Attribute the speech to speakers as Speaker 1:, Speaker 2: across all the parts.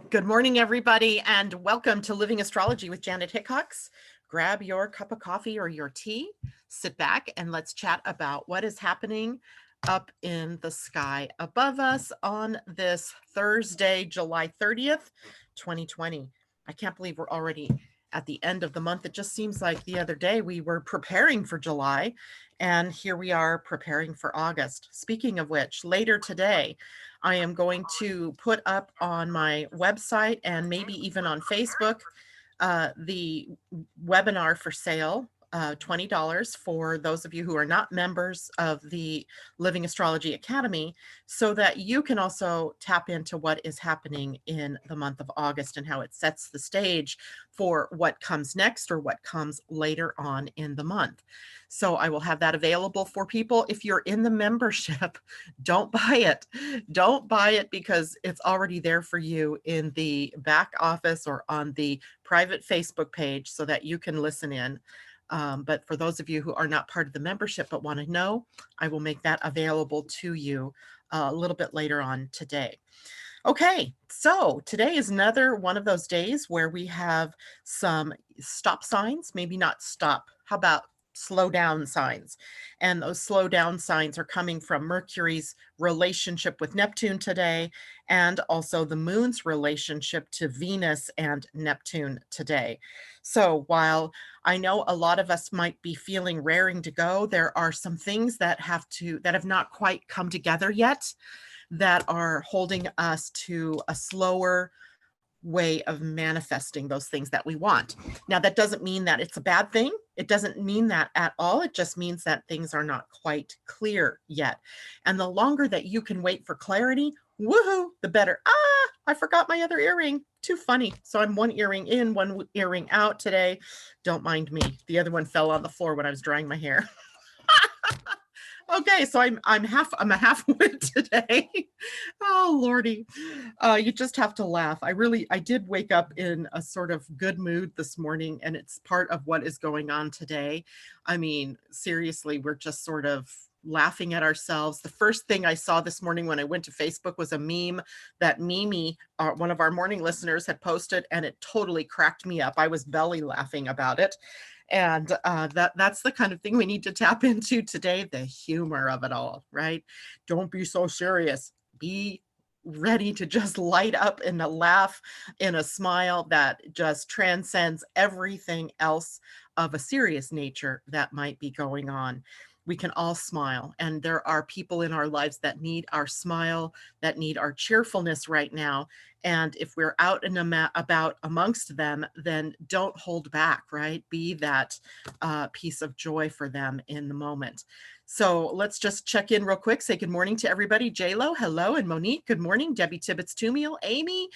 Speaker 1: Good morning, everybody, and welcome to Living Astrology with Janet Hickox. Grab your cup of coffee or your tea, sit back, and let's chat about what is happening up in the sky above us on this Thursday, July 30th, 2020. I can't believe we're already at the end of the month. It just seems like the other day we were preparing for July, and here we are preparing for August. Speaking of which, later today, I am going to put up on my website and maybe even on Facebook the webinar for sale, $20 for those of you who are not members of the Living Astrology Academy, so that you can also tap into what is happening in the month of August and how it sets the stage for what comes next or what comes later on in the month. So I will have that available for people. If you're in the membership, don't buy it. Don't buy it because it's already there for you in the back office or on the private Facebook page so that you can listen in. But for those of you who are not part of the membership but want to know, I will make that available to you a little bit later on today. Okay, so today is another one of those days where we have some stop signs, maybe not stop. How about slow down signs? And those slow down signs are coming from Mercury's relationship with Neptune today, and also the moon's relationship to Venus and Neptune today. So while I know a lot of us might be feeling raring to go, there are some things that have not quite come together yet that are holding us to a slower way of manifesting those things that we want. Now, that doesn't mean that it's a bad thing. It doesn't mean that at all. It just means that things are not quite clear yet. And the longer that you can wait for clarity, woohoo, the better. I forgot my other earring. Too funny. So I'm one earring in, one earring out today. Don't mind me. The other one fell on the floor when I was drying my hair. Okay, so I'm a half-wit today. Oh, Lordy. You just have to laugh. I did wake up in a sort of good mood this morning, and it's part of what is going on today. I mean, seriously, we're just sort of laughing at ourselves. The first thing I saw this morning when I went to Facebook was a meme that Mimi, one of our morning listeners, had posted, and it totally cracked me up. I was belly laughing about it. And that's the kind of thing we need to tap into today, the humor of it all, right? Don't be so serious. Be ready to just light up in a laugh, in a smile that just transcends everything else of a serious nature that might be going on. We can all smile, and there are people in our lives that need our smile, that need our cheerfulness right now. And if we're out and about amongst them, then don't hold back, right? Be that piece of joy for them in the moment. So let's just check in real quick. Say good morning to everybody. J-Lo, hello, and Monique, good morning. Debbie Tibbetts Tumiel, Amy,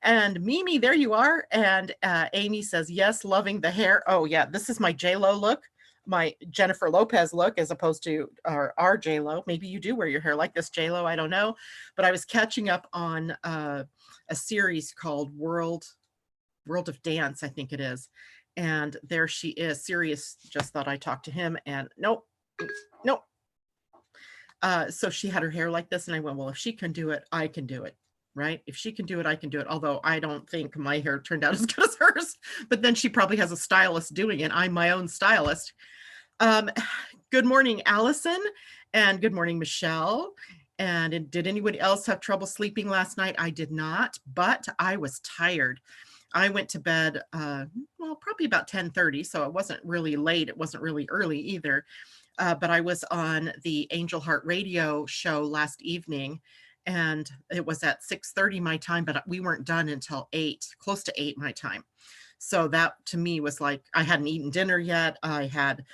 Speaker 1: and Mimi, there you are. And Amy says, yes, loving the hair. Oh yeah, this is my J-Lo look, my Jennifer Lopez look, as opposed to our J-Lo. Maybe you do wear your hair like this, J-Lo, I don't know. But I was catching up on a series called World of Dance, I think it is. And there she is. Sirius just thought I talked to him, and nope. So she had her hair like this, and I went, well, if she can do it, I can do it, right? If she can do it, I can do it. Although I don't think my hair turned out as good as hers, but then she probably has a stylist doing it. I'm my own stylist. Good morning, Allison, and good morning, Michelle. And did anyone else have trouble sleeping last night? I did not, but I was tired. I went to bed, well, probably about 10:30, so it wasn't really late. It wasn't really early either. But I was on the Angel Heart Radio show last evening, and it was at 6:30 my time, but we weren't done until 8, close to 8 my time. So that to me was like, I hadn't eaten dinner yet. I had,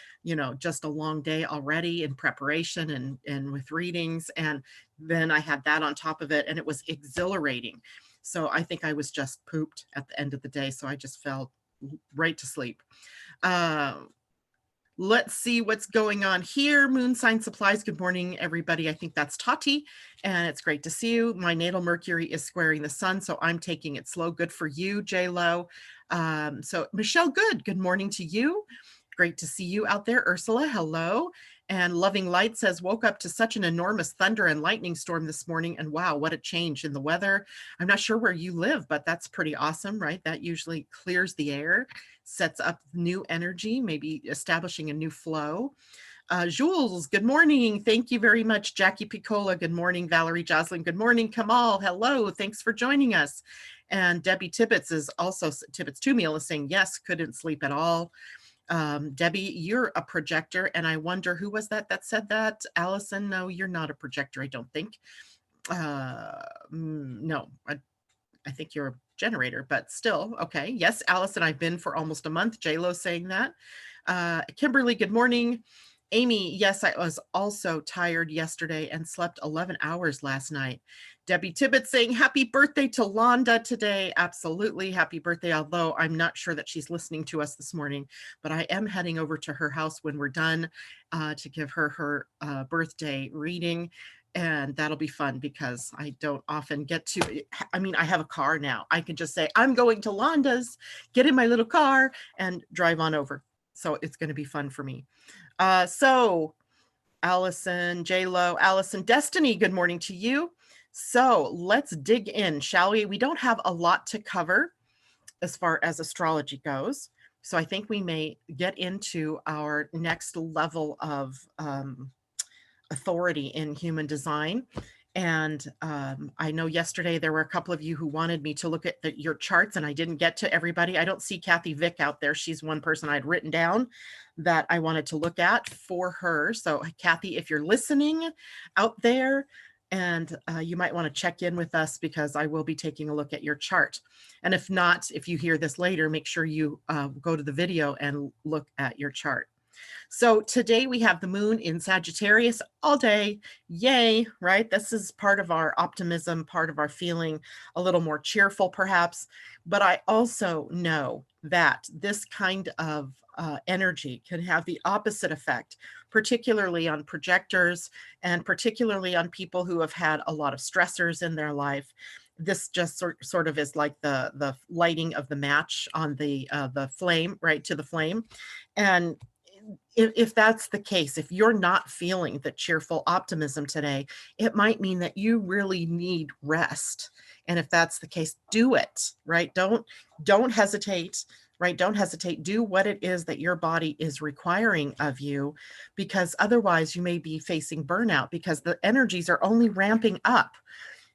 Speaker 1: just a long day already in preparation and with readings. And then I had that on top of it, and it was exhilarating. So I think I was just pooped at the end of the day. So I just fell right to sleep. Let's see what's going on here. Moon sign supplies. Good morning, everybody. I think that's Tati, and it's great to see you. My natal Mercury is squaring the sun, so I'm taking it slow. Good for you, J-Lo. So Michelle, good morning to you. Great to see you out there. Ursula, hello. And Loving Light says, woke up to such an enormous thunder and lightning storm this morning. And wow, what a change in the weather. I'm not sure where you live, but that's pretty awesome, right? That usually clears the air, sets up new energy, maybe establishing a new flow. Jules, good morning. Thank you very much. Jackie Piccola, good morning. Valerie Jocelyn, good morning. Kamal, hello. Thanks for joining us. And Debbie Tibbetts is also, Tibbetts 2 Meal is saying, yes, couldn't sleep at all. Debbie, you're a projector, and I wonder who was that said that? Allison, no, you're not a projector, I don't think. No, I think you're a generator, but still, okay. Yes, Allison, I've been for almost a month. J-Lo saying that. Kimberly, good morning. Amy, yes, I was also tired yesterday and slept 11 hours last night. Debbie Tibbetts saying happy birthday to Londa today. Absolutely happy birthday, although I'm not sure that she's listening to us this morning, but I am heading over to her house when we're done to give her her birthday reading. And that'll be fun because I don't often get to, I mean, I have a car now. I can just say, I'm going to Londa's, get in my little car and drive on over. So it's going to be fun for me. So Allison, J-Lo, Allison, Destiny, good morning to you. So let's dig in, shall we? We don't have a lot to cover as far as astrology goes. So I think we may get into our next level of authority in human design. And I know yesterday there were a couple of you who wanted me to look at your charts, and I didn't get to everybody. I don't see Kathy Vick out there. She's one person I'd written down that I wanted to look at for her. So Kathy, if you're listening out there, and you might want to check in with us because I will be taking a look at your chart. And if not, if you hear this later, make sure you go to the video and look at your chart. So today we have the moon in Sagittarius all day. Yay, right? This is part of our optimism, part of our feeling a little more cheerful perhaps. But I also know that this kind of energy can have the opposite effect, particularly on projectors and particularly on people who have had a lot of stressors in their life. This just sort of is like the lighting of the match on the flame, right, to the flame. And if that's the case, if you're not feeling the cheerful optimism today, it might mean that you really need rest. And if that's the case, do it, right? Don't hesitate, right? Don't hesitate. Do what it is that your body is requiring of you, because otherwise you may be facing burnout because the energies are only ramping up.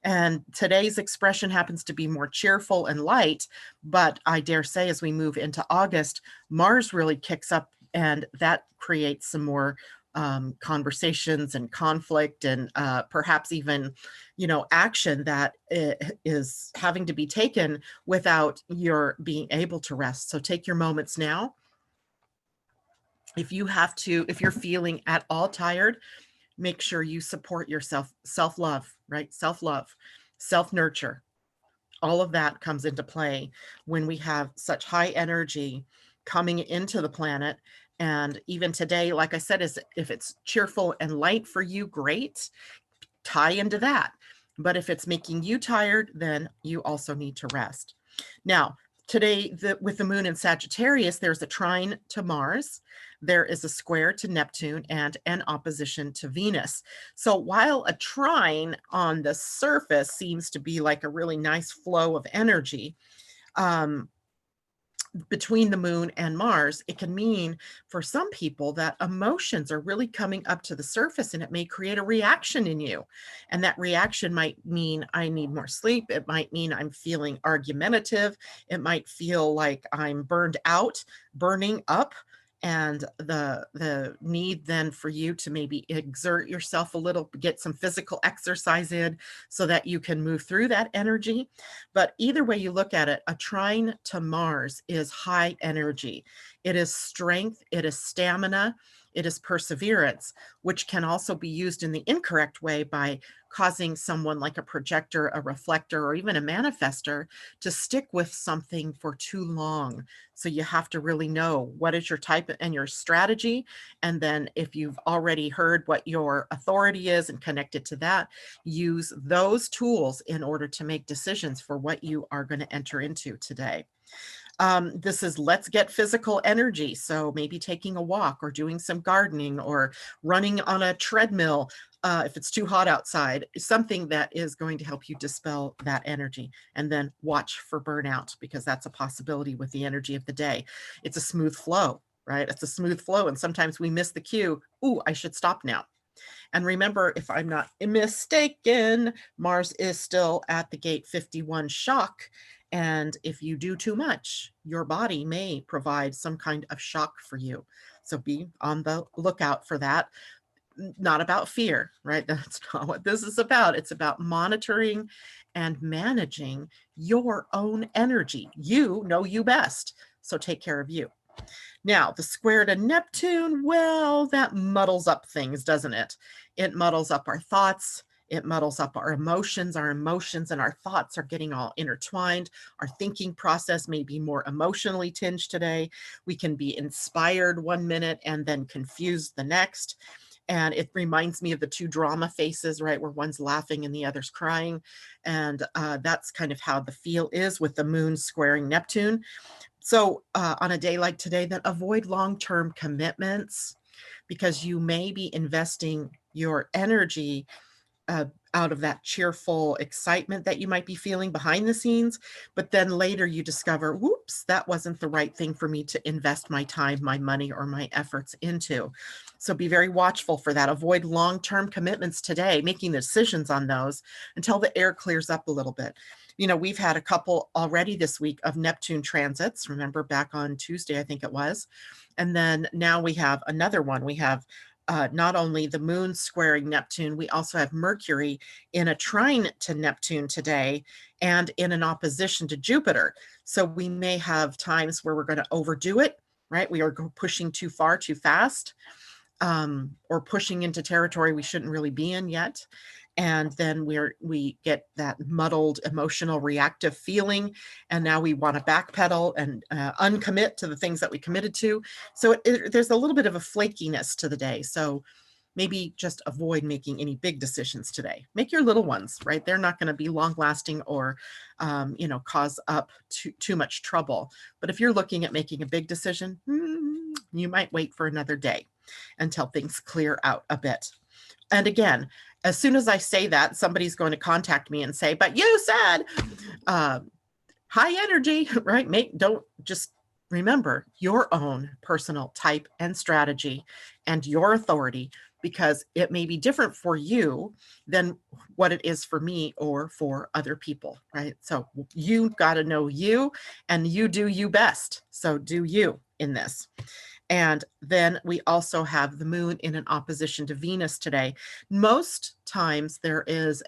Speaker 1: And today's expression happens to be more cheerful and light, but I dare say as we move into August, Mars really kicks up, and that creates some more conversations and conflict and perhaps even, action that is having to be taken without your being able to rest. So take your moments now. If you're feeling at all tired, make sure you support yourself. Self-love, right? Self-love, self-nurture. All of that comes into play when we have such high energy coming into the planet. And even today, like I said, if it's cheerful and light for you, great, tie into that. But if it's making you tired, then you also need to rest. Now, today, with the moon in Sagittarius, there's a trine to Mars. There is a square to Neptune and an opposition to Venus. So while a trine on the surface seems to be like a really nice flow of energy, between the moon and Mars, it can mean for some people that emotions are really coming up to the surface, and it may create a reaction in you. And that reaction might mean I need more sleep. It might mean I'm feeling argumentative. It might feel like I'm burned out, burning up. And the need then for you to maybe exert yourself a little, get some physical exercise in so that you can move through that energy. But either way you look at it, a trine to Mars is high energy. It is strength, it is stamina, it is perseverance, which can also be used in the incorrect way by causing someone like a projector, a reflector, or even a manifester to stick with something for too long. So you have to really know what is your type and your strategy. And then if you've already heard what your authority is and connected to that, use those tools in order to make decisions for what you are going to enter into today. This is let's get physical energy. So maybe taking a walk or doing some gardening or running on a treadmill if it's too hot outside, something that is going to help you dispel that energy. And then watch for burnout, because that's a possibility with the energy of the day. It's a smooth flow, right? It's a smooth flow. And sometimes we miss the cue. Ooh, I should stop now. And remember, if I'm not mistaken, Mars is still at the gate 51 shock. And if you do too much, your body may provide some kind of shock for you. So be on the lookout for that. Not about fear, right? That's not what this is about. It's about monitoring and managing your own energy. You know you best. So take care of you. Now, the square to Neptune, well, that muddles up things, doesn't it? It muddles up our thoughts. It muddles up our emotions. Our emotions and our thoughts are getting all intertwined. Our thinking process may be more emotionally tinged today. We can be inspired one minute and then confused the next. And it reminds me of the two drama faces, right? Where one's laughing and the other's crying. And that's kind of how the feel is with the moon squaring Neptune. So on a day like today, then avoid long-term commitments, because you may be investing your energy out of that cheerful excitement that you might be feeling behind the scenes. But then later you discover, whoops, that wasn't the right thing for me to invest my time, my money, or my efforts into. So be very watchful for that. Avoid long-term commitments today, making decisions on those until the air clears up a little bit. You know, we've had a couple already this week of Neptune transits. Remember, back on Tuesday, I think it was. And then now we have another one. We have not only the moon squaring Neptune, we also have Mercury in a trine to Neptune today and in an opposition to Jupiter. So we may have times where we're going to overdo it, right? We are pushing too far, too fast, or pushing into territory we shouldn't really be in yet. And then we get that muddled emotional reactive feeling, and now we want to backpedal and uncommit to the things that we committed to. So there's a little bit of a flakiness to the day. So maybe just avoid making any big decisions today. Make your little ones, right? They're not going to be long lasting or cause up too much trouble. But if you're looking at making a big decision, you might wait for another day until things clear out a bit. And again, as soon as I say that, somebody's going to contact me and say, but you said high energy, right? Don't just remember your own personal type and strategy and your authority, because it may be different for you than what it is for me or for other people, right? So you got to know you, and you do you best. So do you in this. And then we also have the moon in an opposition to Venus today. Most times there is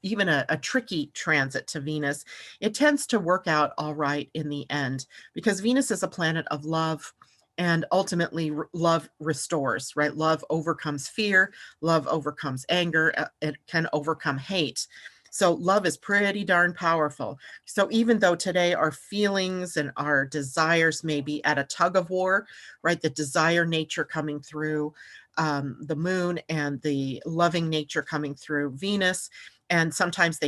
Speaker 1: even a tricky transit to Venus. It tends to work out all right in the end, because Venus is a planet of love, and ultimately love restores, right? Love overcomes fear, love overcomes anger, it can overcome hate. So love is pretty darn powerful. So even though today our feelings and our desires may be at a tug of war, right? The desire nature coming through the moon and the loving nature coming through Venus. And sometimes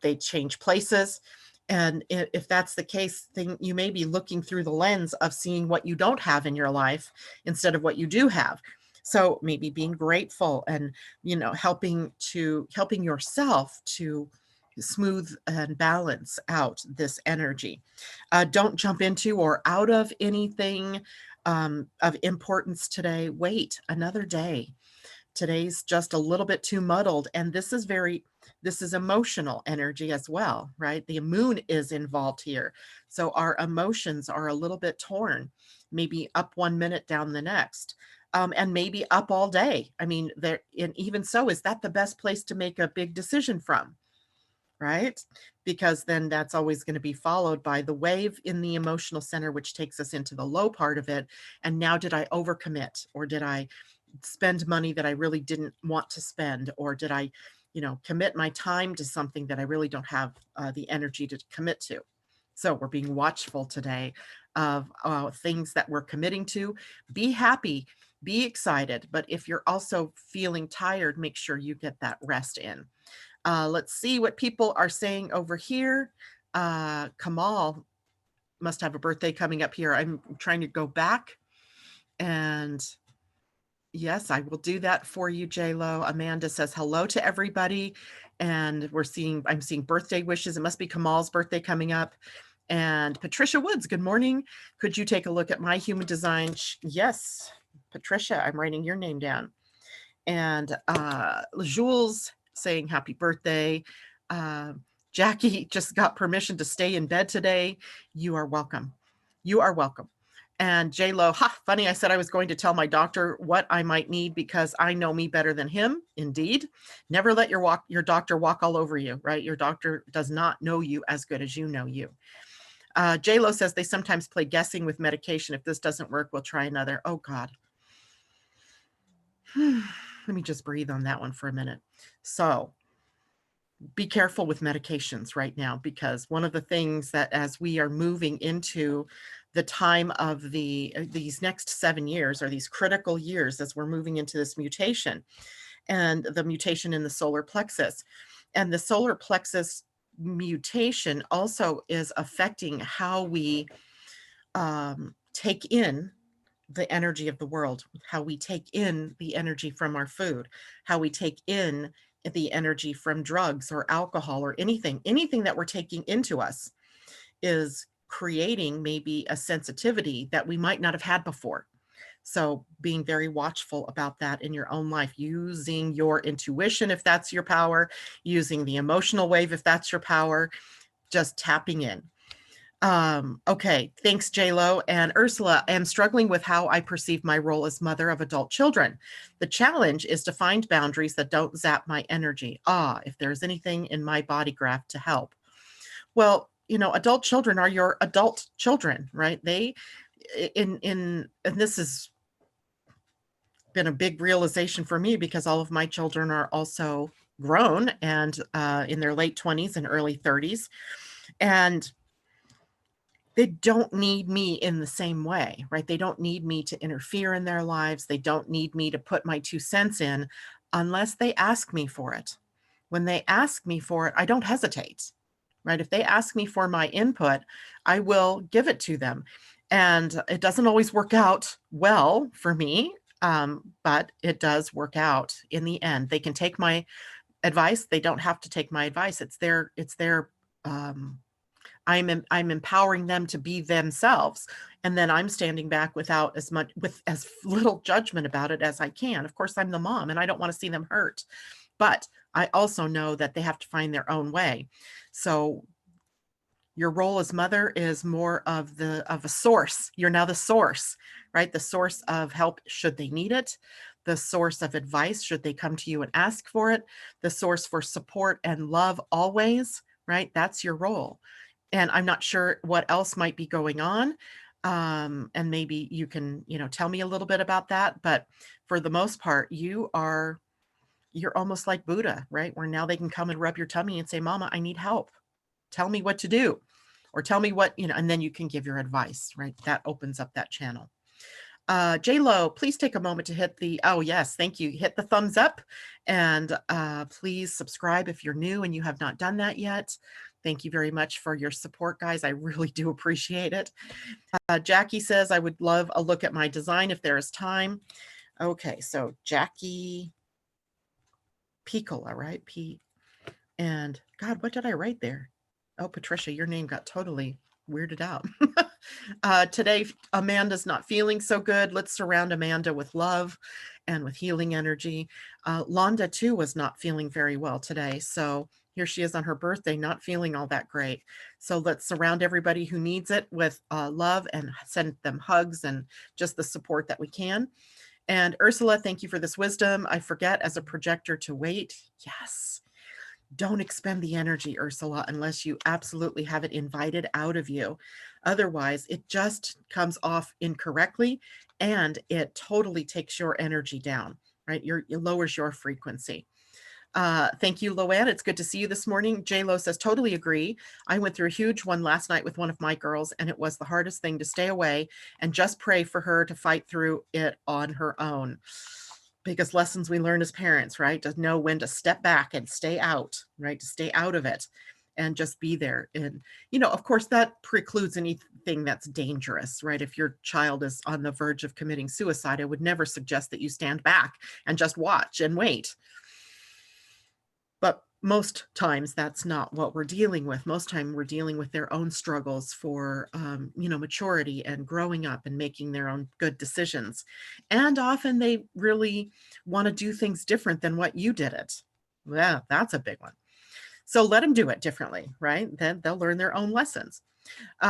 Speaker 1: they change places. And if that's the case, then you may be looking through the lens of seeing what you don't have in your life instead of what you do have. So maybe being grateful and, helping yourself to smooth and balance out this energy. Don't jump into or out of anything of importance today. Wait another day. Today's just a little bit too muddled. And this is emotional energy as well, right? The moon is involved here. So our emotions are a little bit torn, maybe up 1 minute, down the next. And maybe up all day. I mean, and even so, is that the best place to make a big decision from? Right? Because then that's always going to be followed by the wave in the emotional center, which takes us into the low part of it. And now, did I overcommit, or did I spend money that I really didn't want to spend, or did I, commit my time to something that I really don't have the energy to commit to? So we're being watchful today of things that we're committing to. Be happy, be excited. But if you're also feeling tired, make sure you get that rest in. Let's see what people are saying over here. Kamal must have a birthday coming up here. I'm trying to go back, and yes, I will do that for you, J-Lo. Amanda says hello to everybody, and I'm seeing birthday wishes. It must be Kamal's birthday coming up. And Patricia Woods, good morning. Could you take a look at my human design? Yes, Patricia, I'm writing your name down. And Jules saying happy birthday. Jackie just got permission to stay in bed today. You are welcome. You are welcome. And J-Lo, funny, I said I was going to tell my doctor what I might need because I know me better than him. Indeed. Never let your doctor walk all over you, right? Your doctor does not know you as good as you know you. J-Lo says they sometimes play guessing with medication. If this doesn't work, we'll try another. Oh, God. Let me just breathe on that one for a minute. So be careful with medications right now, because one of the things that as we are moving into the time of these next 7 years, or these critical years, as we're moving into this mutation, and the mutation in the solar plexus, and the solar plexus mutation also is affecting how we take in the energy of the world, how we take in the energy from our food, how we take in the energy from drugs or alcohol or anything that we're taking into us is creating maybe a sensitivity that we might not have had before. So being very watchful about that in your own life, using your intuition if that's your power, using the emotional wave if that's your power, just tapping in. Okay, thanks, J-Lo. And Ursula, I am struggling with how I perceive my role as mother of adult children. The challenge is to find boundaries that don't zap my energy. If there's anything in my body graph to help. Well, adult children are your adult children, right? And this has been a big realization for me, because all of my children are also grown and in their late 20s and early 30s. And they don't need me in the same way, right? They don't need me to interfere in their lives. They don't need me to put my 2 cents in unless they ask me for it. When they ask me for it, I don't hesitate, right? If they ask me for my input, I will give it to them. And it doesn't always work out well for me, but it does work out in the end. They can take my advice. They don't have to take my advice. It's their I'm empowering them to be themselves. And then I'm standing back with as little judgment about it as I can. Of course, I'm the mom and I don't want to see them hurt, but I also know that they have to find their own way. So your role as mother is more of a source. You're now the source, right? The source of help should they need it, the source of advice should they come to you and ask for it, the source for support and love always, right? That's your role. And I'm not sure what else might be going on. And maybe you can, tell me a little bit about that. But for the most part, you're almost like Buddha, right? Where now they can come and rub your tummy and say, Mama, I need help. Tell me what to do, or tell me what, and then you can give your advice, right? That opens up that channel. J-Lo, please take a moment to hit yes, thank you. Hit the thumbs up, and please subscribe if you're new and you have not done that yet. Thank you very much for your support, guys. I really do appreciate it. Jackie says, I would love a look at my design if there is time. Okay, so Jackie Piccola, right? And God, what did I write there? Oh, Patricia, your name got totally weirded out. Today, Amanda's not feeling so good. Let's surround Amanda with love and with healing energy. Londa, too, was not feeling very well today. So here she is on her birthday, not feeling all that great. So let's surround everybody who needs it with love and send them hugs and just the support that we can. And Ursula, thank you for this wisdom. I forget as a projector to wait. Yes. Don't expend the energy, Ursula, unless you absolutely have it invited out of you. Otherwise, it just comes off incorrectly and it totally takes your energy down, right? It lowers your frequency. Thank you, Loanne. It's good to see you this morning. J-Lo says, totally agree. I went through a huge one last night with one of my girls, and it was the hardest thing to stay away and just pray for her to fight through it on her own. Biggest lessons we learn as parents, right? To know when to step back and stay out, right? To stay out of it. and just be there. And, you know, of course, that precludes anything that's dangerous, right? If your child is on the verge of committing suicide, I would never suggest that you stand back and just watch and wait. But most times that's not what we're dealing with. Most time we're dealing with their own struggles for, you know, maturity and growing up and making their own good decisions. And often they really want to do things different than what you did it. Yeah, that's a big one. So let them do it differently, right? Then they'll learn their own lessons.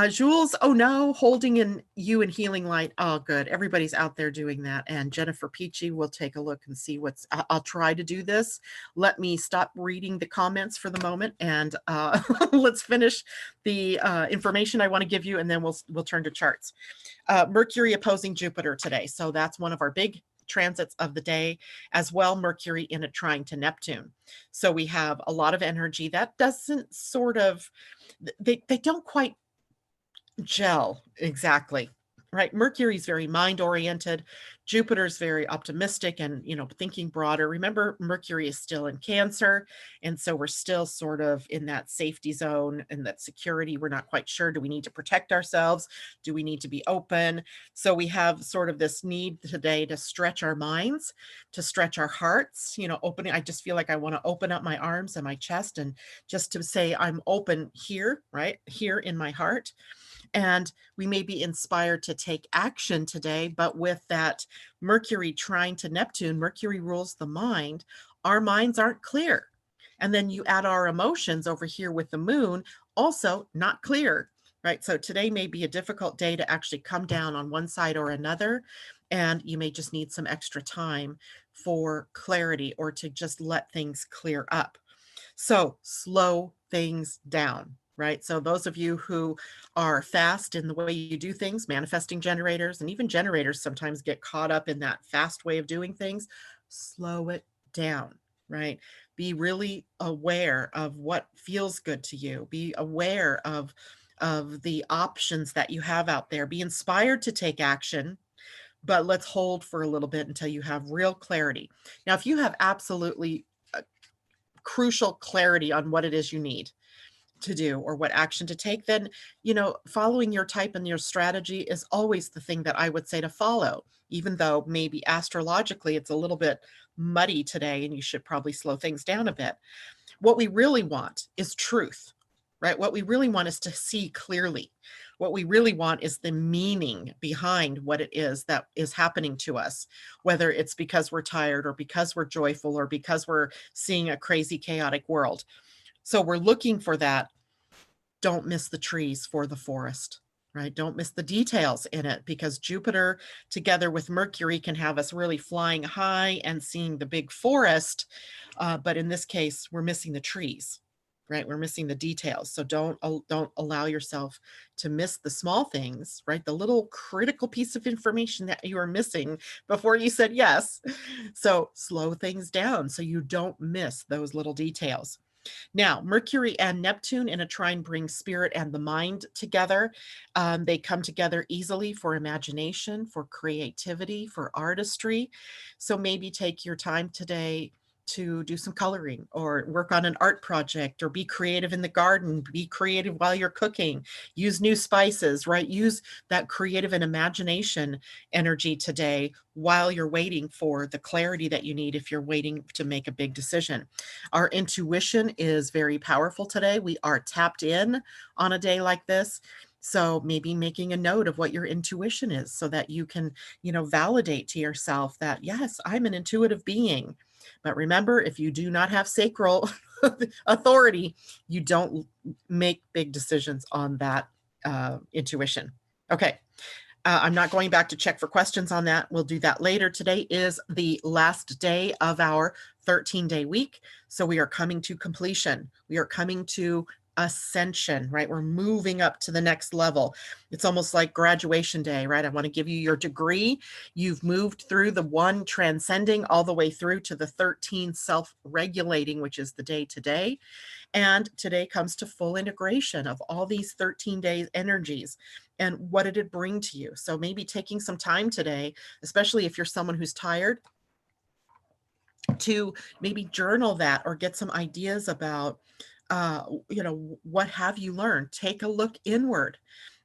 Speaker 1: Jules, oh no, holding in you and healing light. Oh, good. Everybody's out there doing that. And Jennifer Peachy will take a look and see what's, I'll try to do this. Let me stop reading the comments for the moment and let's finish the information I want to give you, and then we'll turn to charts. Mercury opposing Jupiter today. So that's one of our big transits of the day, as well. Mercury in a trine to Neptune. So we have a lot of energy that doesn't sort of, they don't quite gel exactly, right? Mercury's very mind oriented. Jupiter's very optimistic and, you know, thinking broader. Remember, Mercury is still in Cancer, and so we're still sort of in that safety zone and that security. We're not quite sure, do we need to protect ourselves, do we need to be open? So we have sort of this need today to stretch our minds, to stretch our hearts, you know, opening. I just feel like I want to open up my arms and my chest and just to say I'm open here, right here in my heart. And we may be inspired to take action today, but with that Mercury trine to Neptune, Mercury rules the mind. Our minds aren't clear. And then you add our emotions over here with the moon, also not clear, right? So today may be a difficult day to actually come down on one side or another. And you may just need some extra time for clarity or to just let things clear up. So slow things down, right? So those of you who are fast in the way you do things, manifesting generators, and even generators sometimes get caught up in that fast way of doing things, slow it down, right? Be really aware of what feels good to you. Be aware of the options that you have out there. Be inspired to take action, but let's hold for a little bit until you have real clarity. Now, if you have absolutely crucial clarity on what it is you need to do or what action to take, then, you know, following your type and your strategy is always the thing that I would say to follow, even though maybe astrologically it's a little bit muddy today and you should probably slow things down a bit. What we really want is truth, right? What we really want is to see clearly. What we really want is the meaning behind what it is that is happening to us, whether it's because we're tired or because we're joyful or because we're seeing a crazy, chaotic world. So we're looking for that. Don't miss the trees for the forest, right? Don't miss the details in it, because Jupiter together with Mercury can have us really flying high and seeing the big forest. But in this case, we're missing the trees, right? We're missing the details. So don't allow yourself to miss the small things, right? The little critical piece of information that you are missing before you said yes. So slow things down so you don't miss those little details. Now, Mercury and Neptune in a trine bring spirit and the mind together. They come together easily for imagination, for creativity, for artistry. So maybe take your time today to do some coloring or work on an art project or be creative in the garden, be creative while you're cooking, use new spices, right? Use that creative and imagination energy today while you're waiting for the clarity that you need if you're waiting to make a big decision. Our intuition is very powerful today. We are tapped in on a day like this. So maybe making a note of what your intuition is so that you can, you know, validate to yourself that, yes, I'm an intuitive being. But remember, if you do not have sacral authority, you don't make big decisions on that intuition. Okay. I'm not going back to check for questions on that. We'll do that later. Today is the last day of our 13-day week. So we are coming to completion. We are coming to ascension, right? We're moving up to the next level. It's almost like graduation day, right? I want to give you your degree. You've moved through the 1 transcending all the way through to the 13 self-regulating, which is the day today. And today comes to full integration of all these 13 days energies and what did it bring to you. So maybe taking some time today, especially if you're someone who's tired, to maybe journal that or get some ideas about what have you learned? Take a look inward.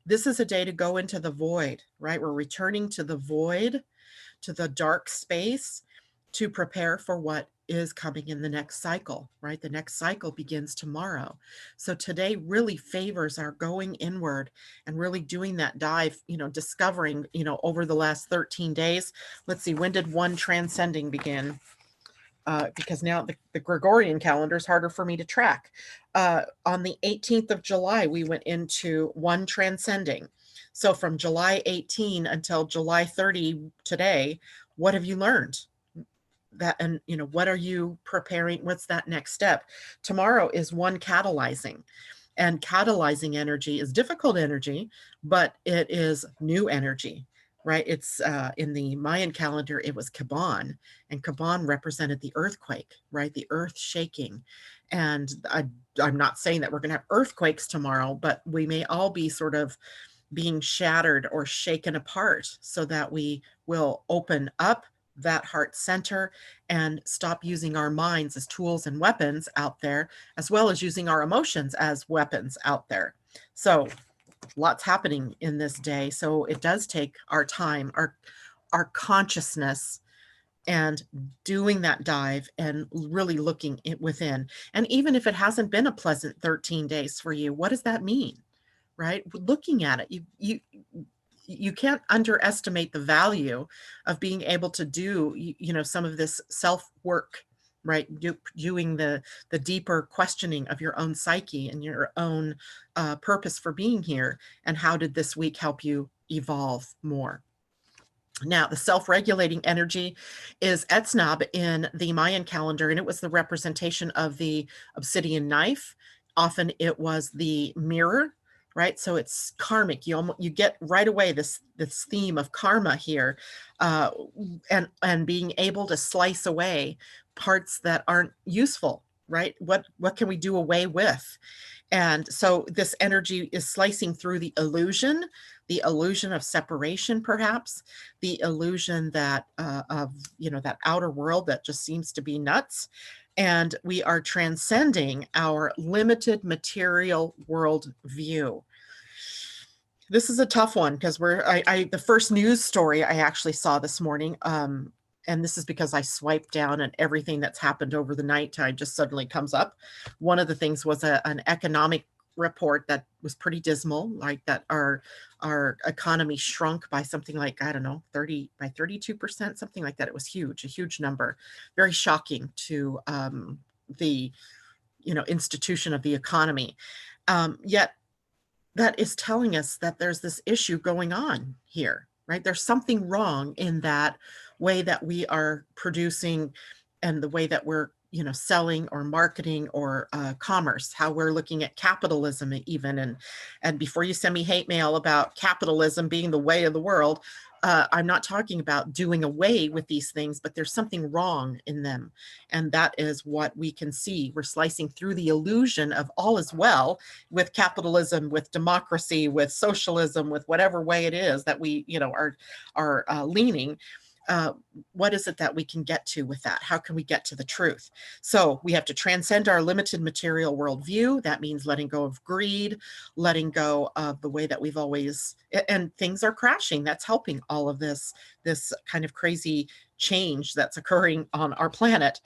Speaker 1: This is a day to go into the void, right? We're returning to the void, to the dark space, to prepare for what is coming in the next cycle, right? The next cycle begins tomorrow. So today really favors our going inward and really doing that dive, discovering, over the last 13 days. Let's see, when did one transcending begin? Because now the Gregorian calendar is harder for me to track. On the 18th of July, we went into one transcending. So from July 18 until July 30 today, what have you learned? That, and what are you preparing? What's that next step? Tomorrow is one catalyzing. And catalyzing energy is difficult energy, but it is new energy, right? It's in the Mayan calendar, it was Kaban, and Kaban represented the earthquake, right? The earth shaking. And I'm not saying that we're going to have earthquakes tomorrow, but we may all be sort of being shattered or shaken apart so that we will open up that heart center and stop using our minds as tools and weapons out there, as well as using our emotions as weapons out there. So lots happening in this day. So it does take our time, our consciousness, and doing that dive and really looking within. And even if it hasn't been a pleasant 13 days for you, what does that mean? Right? Looking at it, you can't underestimate the value of being able to do, some of this self work, right? Doing the deeper questioning of your own psyche and your own purpose for being here. And how did this week help you evolve more? Now, the self-regulating energy is Etznab in the Mayan calendar, and it was the representation of the obsidian knife. Often it was the mirror, right? So it's karmic. You get right away this theme of karma here, and being able to slice away parts that aren't useful, right? What can we do away with? And so this energy is slicing through the illusion of separation, perhaps, the illusion that of that outer world that just seems to be nuts. And we are transcending our limited material world view. This is a tough one because the first news story I actually saw this morning, and this is because I swiped down and everything that's happened over the night time just suddenly comes up. One of the things was an economic report that was pretty dismal, like that our economy shrunk by something like, I don't know, 32%, something like that. It was huge, a huge number, very shocking to the institution of the economy. Yet that is telling us that there's this issue going on here, right? There's something wrong in that way that we are producing and the way that we're, selling or marketing or commerce, how we're looking at capitalism even. And before you send me hate mail about capitalism being the way of the world, I'm not talking about doing away with these things, but there's something wrong in them. And that is what we can see. We're slicing through the illusion of all is well with capitalism, with democracy, with socialism, with whatever way it is that we, are leaning. What is it that we can get to with that? How can we get to the truth? So we have to transcend our limited material worldview. That means letting go of greed, letting go of the way that we've always, and things are crashing. That's helping all of this kind of crazy change that's occurring on our planet.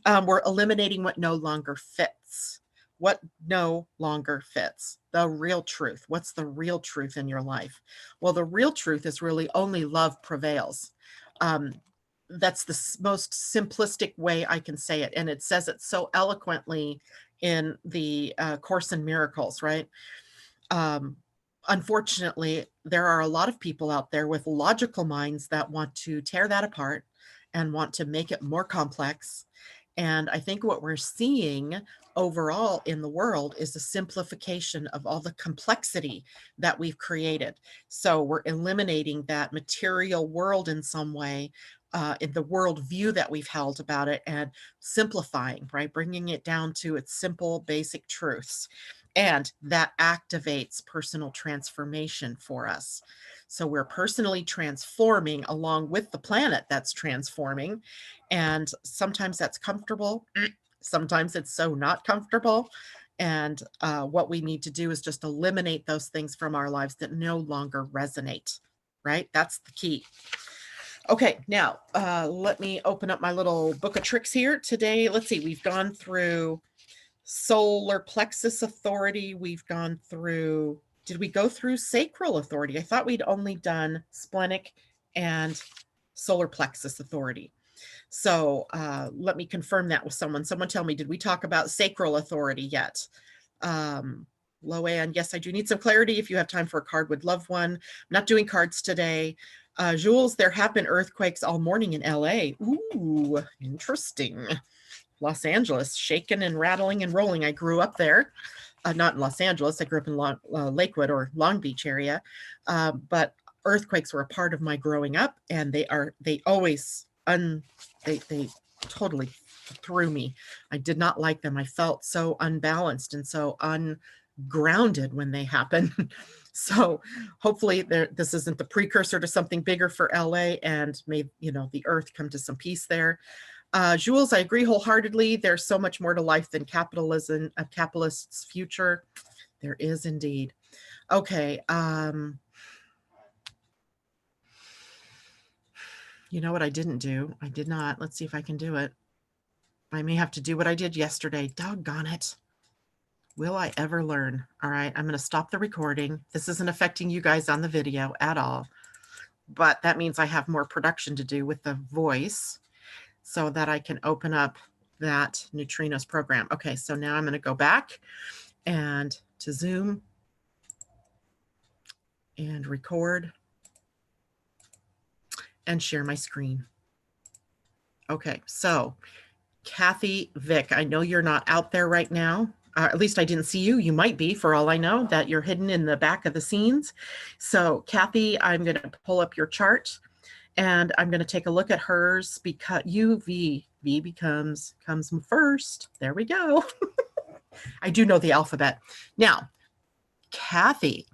Speaker 1: We're eliminating what no longer fits. What no longer fits. The real truth. What's the real truth in your life? Well, the real truth is really only love prevails. That's the most simplistic way I can say it. And it says it so eloquently in the Course in Miracles, right? Unfortunately, there are a lot of people out there with logical minds that want to tear that apart and want to make it more complex. And I think what we're seeing overall in the world is a simplification of all the complexity that we've created. So we're eliminating that material world in some way, in the world view that we've held about it, and simplifying, right? Bringing it down to its simple, basic truths. And that activates personal transformation for us. So we're personally transforming along with the planet that's transforming. And sometimes that's comfortable. Sometimes it's so not comfortable. And what we need to do is just eliminate those things from our lives that no longer resonate, right? That's the key. Okay, now let me open up my little book of tricks here. Today, let's see, we've gone through solar plexus authority. We've gone through, did we go through sacral authority? I thought we'd only done splenic and solar plexus authority. So let me confirm that with someone. Someone tell me, did we talk about sacral authority yet? Loanne, yes, I do need some clarity. If you have time for a card, would love one. I'm not doing cards today. Jules, there have been earthquakes all morning in LA. Ooh, interesting. Los Angeles, shaking and rattling and rolling. I grew up there. Not in Los Angeles. I grew up in Lakewood or Long Beach area. But earthquakes were a part of my growing up, and they always they totally threw me. I did not like them. I felt so unbalanced and so ungrounded when they happen. So hopefully this isn't the precursor to something bigger for LA, and may the earth come to some peace there. Jules, I agree wholeheartedly. There's so much more to life than capitalism, a capitalist's future. There is indeed. Okay. You know what I didn't do? I did not. Let's see if I can do it. I may have to do what I did yesterday. Doggone it. Will I ever learn? All right, I'm going to stop the recording. This isn't affecting you guys on the video at all, but that means I have more production to do with the voice so that I can open up that neutrinos program. Okay, so now I'm going to go back and to Zoom and record and share my screen. Okay, so Kathy Vick, I know you're not out there right now. At least I didn't see you. You might be, for all I know, that you're hidden in the back of the scenes. So Kathy, I'm going to pull up your chart and I'm going to take a look at hers because V comes first. There we go. I do know the alphabet. Now, Kathy.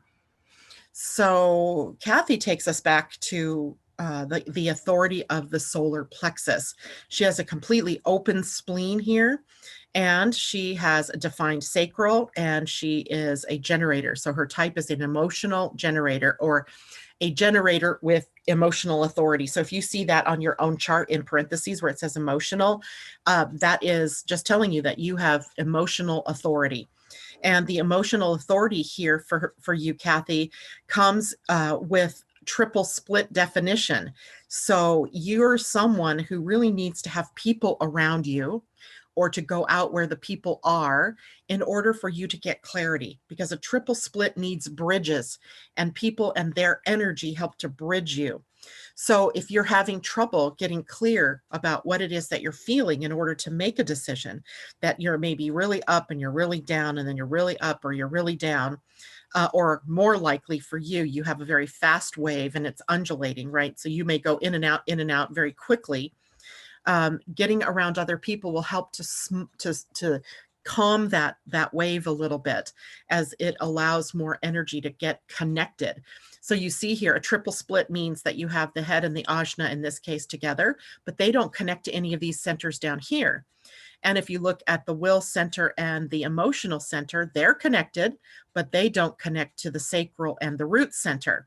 Speaker 1: So Kathy takes us back to the authority of the solar plexus. She has a completely open spleen here, and she has a defined sacral, and she is a generator. So her type is an emotional generator, or a generator with emotional authority. So if you see that on your own chart in parentheses where it says emotional, that is just telling you that you have emotional authority. And the emotional authority here for you, Kathy, comes with triple split definition. So you're someone who really needs to have people around you, or to go out where the people are, in order for you to get clarity, because a triple split needs bridges, and people and their energy help to bridge you. So if you're having trouble getting clear about what it is that you're feeling in order to make a decision, that you're maybe really up and you're really down, and then you're really up or you're really down, or more likely for you, you have a very fast wave and it's undulating, right? So you may go in and out very quickly. Getting around other people will help to calm that wave a little bit, as it allows more energy to get connected. So you see here, a triple split means that you have the head and the ajna in this case together, but they don't connect to any of these centers down here. And if you look at the will center and the emotional center, they're connected, but they don't connect to the sacral and the root center.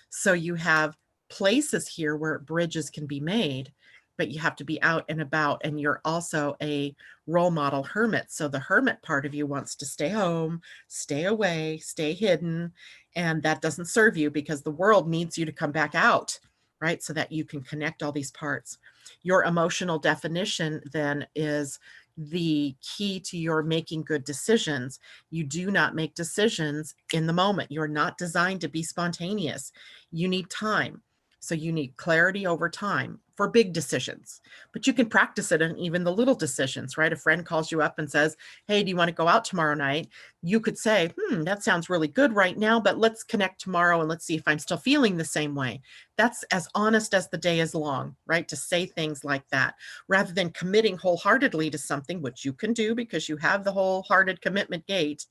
Speaker 1: So you have places here where bridges can be made, but you have to be out and about, and you're also a role model hermit. So the hermit part of you wants to stay home, stay away, stay hidden, and that doesn't serve you, because the world needs you to come back out, right? So that you can connect all these parts. Your emotional definition then is the key to your making good decisions. You do not make decisions in the moment. You're not designed to be spontaneous. You need time. So you need clarity over time for big decisions, but you can practice it in even the little decisions, right? A friend calls you up and says, hey, do you want to go out tomorrow night? You could say, that sounds really good right now, but let's connect tomorrow and let's see if I'm still feeling the same way. That's as honest as the day is long, right? To say things like that, rather than committing wholeheartedly to something, which you can do because you have the wholehearted commitment gate,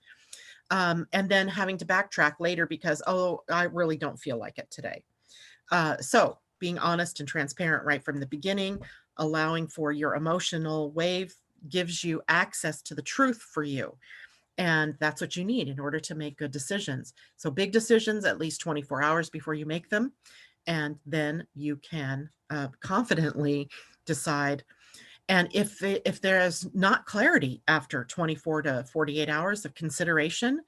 Speaker 1: and then having to backtrack later because, oh, I really don't feel like it today. So being honest and transparent right from the beginning, allowing for your emotional wave, gives you access to the truth for you. And that's what you need in order to make good decisions. So big decisions, at least 24 hours before you make them. And then you can confidently decide. And if there's not clarity after 24 to 48 hours of consideration,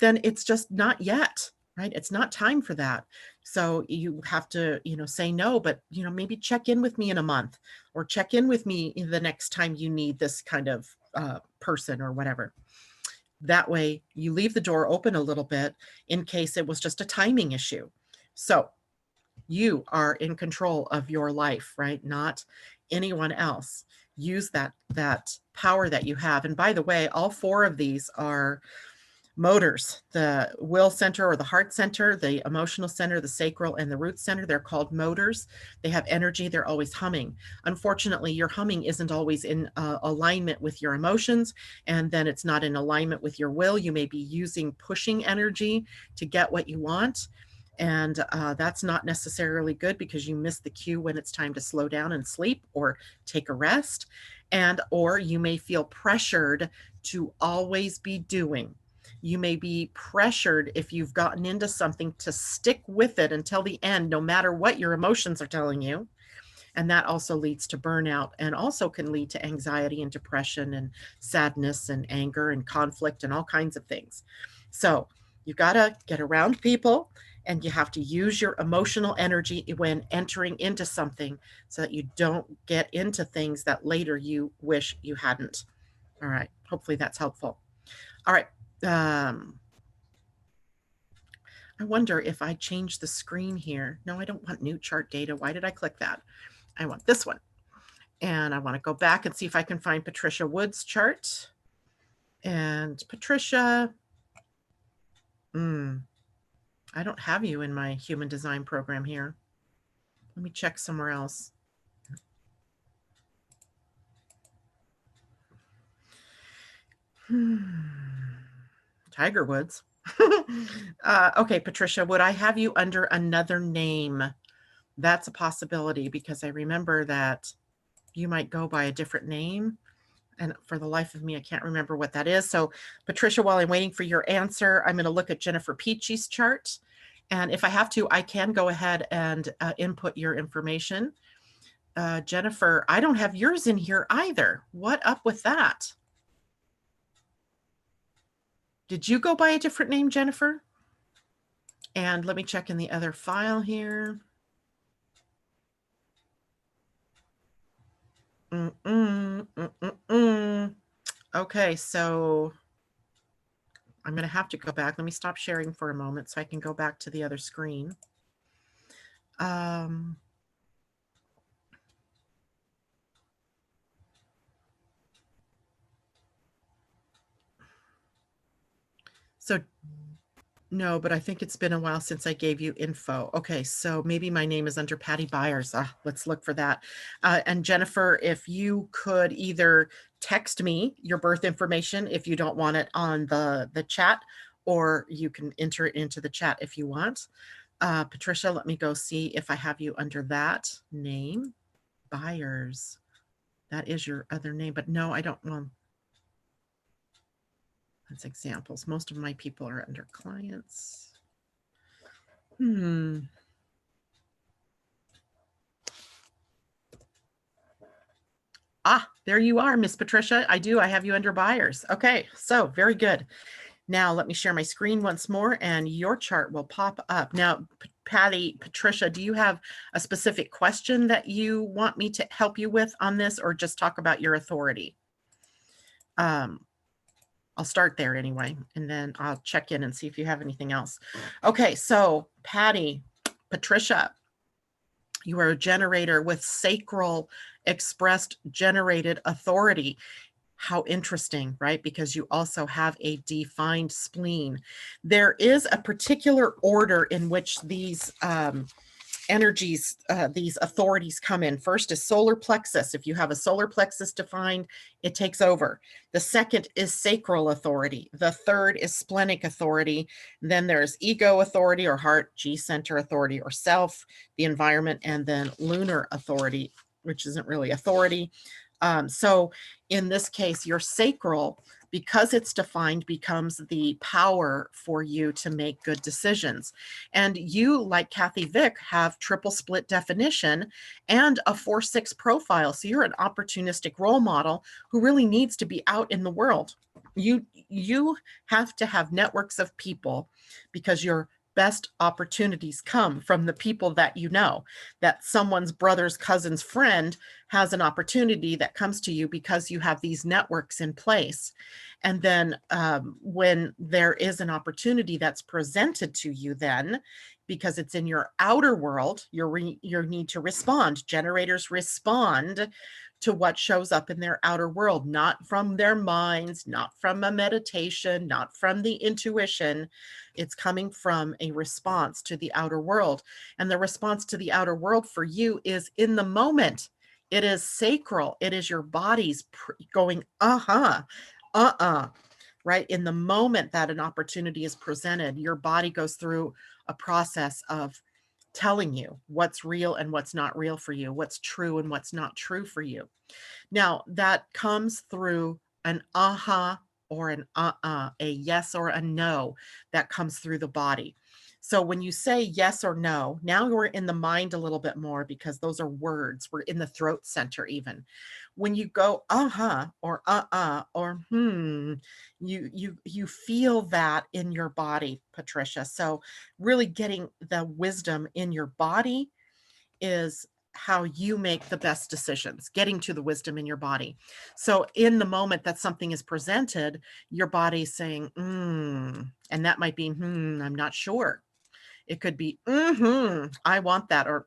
Speaker 1: then it's just not yet, right? It's not time for that. So you have to, say no, but, maybe check in with me in a month, or check in with me the next time you need this kind of person or whatever. That way you leave the door open a little bit in case it was just a timing issue. So you are in control of your life, right? Not anyone else. Use that power that you have. And by the way, all four of these are motors: the will center or the heart center, the emotional center, the sacral, and the root center. They're called motors. They have energy. They're always humming. Unfortunately, your humming isn't always in alignment with your emotions, and then it's not in alignment with your will. You may be using pushing energy to get what you want. And that's not necessarily good, because you miss the cue when it's time to slow down and sleep or take a rest. Or you may feel pressured to always be doing. You may be pressured, if you've gotten into something, to stick with it until the end, no matter what your emotions are telling you. And that also leads to burnout, and also can lead to anxiety and depression and sadness and anger and conflict and all kinds of things. So you've got to get around people, and you have to use your emotional energy when entering into something, so that you don't get into things that later you wish you hadn't. All right. Hopefully that's helpful. All right. I wonder if I change the screen here. No, I don't want new chart data. Why did I click that? I want this one. And I want to go back and see if I can find Patricia Wood's chart. And Patricia, I don't have you in my human design program here. Let me check somewhere else. Tiger Woods. Okay, Patricia, would I have you under another name? That's a possibility, because I remember that you might go by a different name. And for the life of me, I can't remember what that is. So Patricia, while I'm waiting for your answer, I'm going to look at Jennifer Peachy's chart. And if I have to, I can go ahead and input your information. Jennifer, I don't have yours in here either. What up with that? Did you go by a different name, Jennifer? And let me check in the other file here. Okay, so I'm going to have to go back. Let me stop sharing for a moment so I can go back to the other screen. So no, but I think it's been a while since I gave you info. Okay, so maybe my name is under Patty Byers. Let's look for that. And Jennifer, if you could either text me your birth information if you don't want it on the chat, or you can enter it into the chat if you want. Patricia, let me go see if I have you under that name. Byers. That is your other name, but no, I don't. Well, that's examples. Most of my people are under clients. There you are, Miss Patricia. I have you under Byers. Okay, so very good. Now let me share my screen once more, and your chart will pop up. Now, Patricia, do you have a specific question that you want me to help you with on this, or just talk about your authority? I'll start there anyway, and then I'll check in and see if you have anything else. Okay, so Patricia, you are a generator with sacral expressed generated authority. How interesting, right? Because you also have a defined spleen. There is a particular order in which these energies, these authorities come in. First is solar plexus. If you have a solar plexus defined, it takes over. The second is sacral authority. The third is splenic authority. Then there's ego authority, or heart, G center authority, or self, the environment, and then lunar authority, which isn't really authority. So in this case, your sacral because it's defined, becomes the power for you to make good decisions. And you, like Kathy Vick, have triple split definition and a 4-6 profile. So you're an opportunistic role model who really needs to be out in the world. You have to have networks of people, because your best opportunities come from the people that you know. That someone's brother's cousin's friend has an opportunity that comes to you because you have these networks in place. And then when there is an opportunity that's presented to you, then because it's in your outer world, you need to respond. Generators respond to what shows up in their outer world, not from their minds, not from a meditation, not from the intuition. It's coming from a response to the outer world. And the response to the outer world for you is in the moment. It is sacral. It is your body's going, right? In the moment that an opportunity is presented, your body goes through a process of telling you what's real and what's not real for you, what's true and what's not true for you. Now, that comes through an aha or an a yes or a no, that comes through the body. So when you say yes or no, now we're in the mind a little bit more, because those are words. We're in the throat center even. When you go or or you feel that in your body, Patricia. So really getting the wisdom in your body is how you make the best decisions, getting to the wisdom in your body. So in the moment that something is presented, your body's saying, and that might be, I'm not sure. It could be, I want that, or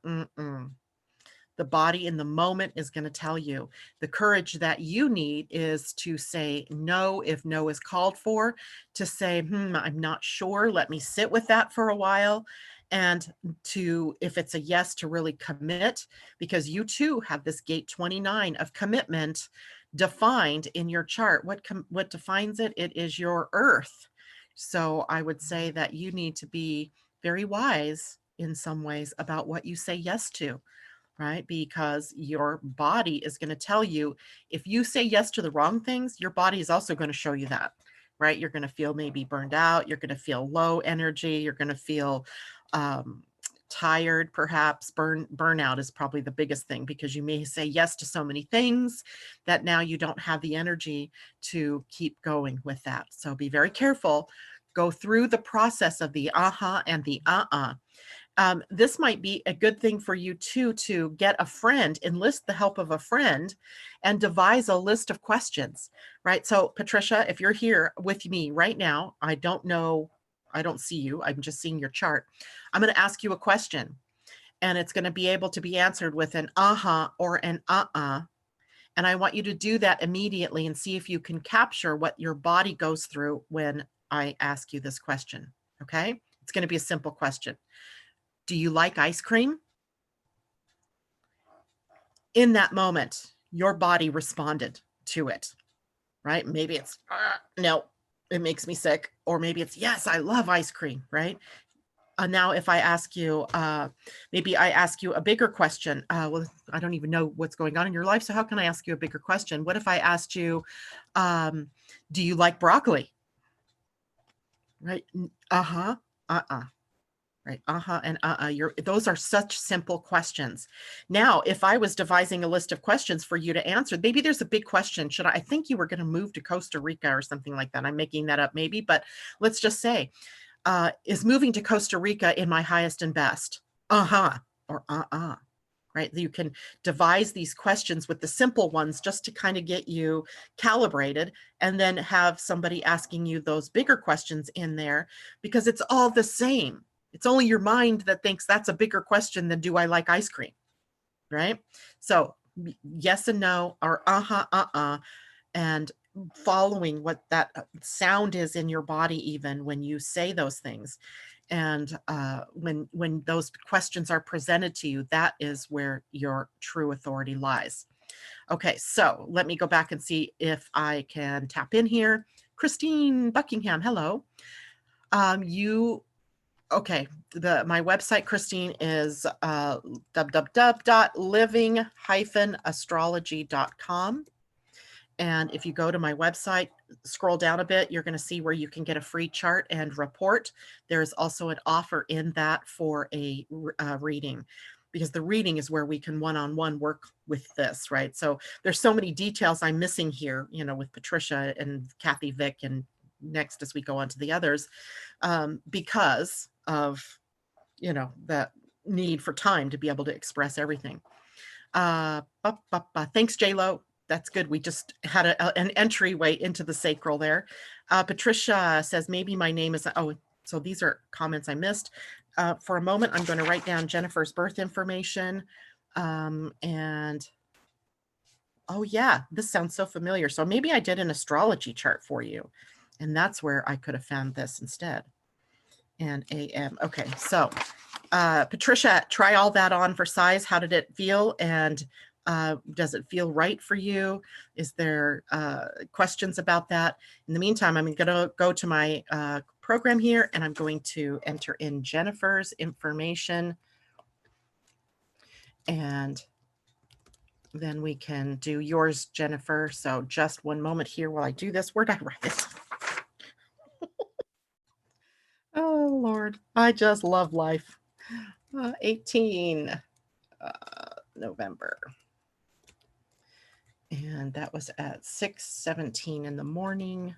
Speaker 1: The body in the moment is going to tell you. The courage that you need is to say no if no is called for, to say, I'm not sure. Let me sit with that for a while. And to, if it's a yes, to really commit, because you too have this gate 29 of commitment defined in your chart. What defines it? It is your earth. So I would say that you need to be very wise in some ways about what you say yes to, right? Because your body is going to tell you, if you say yes to the wrong things, your body is also going to show you that, right? You're going to feel maybe burned out. You're going to feel low energy. You're going to feel tired, perhaps. Burnout is probably the biggest thing, because you may say yes to so many things that now you don't have the energy to keep going with that. So be very careful. Go through the process of the aha and the this might be a good thing for you too, to get a friend, enlist the help of a friend, and devise a list of questions, right? So Patricia, if you're here with me right now, I don't know, I don't see you, I'm just seeing your chart. I'm going to ask you a question, and it's going to be able to be answered with an aha or an and I want you to do that immediately and see if you can capture what your body goes through when I ask you this question. Okay? It's going to be a simple question. Do you like ice cream? In that moment, your body responded to it, right? Maybe it's, no, it makes me sick. Or maybe it's, yes, I love ice cream, right? Now, if I ask you, maybe I ask you a bigger question. Well, I don't even know what's going on in your life, so how can I ask you a bigger question? What if I asked you, do you like broccoli? Right? Right. And those are such simple questions. Now, if I was devising a list of questions for you to answer, maybe there's a big question. I think you were going to move to Costa Rica or something like that. I'm making that up maybe, but let's just say, is moving to Costa Rica in my highest and best? Or right? You can devise these questions with the simple ones just to kind of get you calibrated, and then have somebody asking you those bigger questions in there, because it's all the same. It's only your mind that thinks that's a bigger question than do I like ice cream, right? So yes and no, or and following what that sound is in your body, even when you say those things. And when those questions are presented to you, that is where your true authority lies. Okay, so let me go back and see if I can tap in here. Christine Buckingham, hello. Okay, my website, Christine, is www.living-astrology.com. And if you go to my website, scroll down a bit, you're going to see where you can get a free chart and report. There's also an offer in that for a reading, because the reading is where we can one-on-one work with this, right? So there's so many details I'm missing here, you know, with Patricia and Kathy Vick, and next as we go on to the others, because of, you know, that need for time to be able to express everything. Thanks, J-Lo. That's good. We just had an entryway into the sacral there. Patricia says, maybe my name is, oh, so these are comments I missed. For a moment, I'm going to write down Jennifer's birth information. And, oh yeah, this sounds so familiar. So maybe I did an astrology chart for you, and that's where I could have found this instead. And AM. Okay, so Patricia, try all that on for size. How did it feel? And does it feel right for you? Is there questions about that? In the meantime, I'm going to go to my program here, and I'm going to enter in Jennifer's information. And then we can do yours, Jennifer. So just one moment here while I do this. Where'd I write it? Oh, Lord. I just love life. 18 November. And that was at 6:17 in the morning.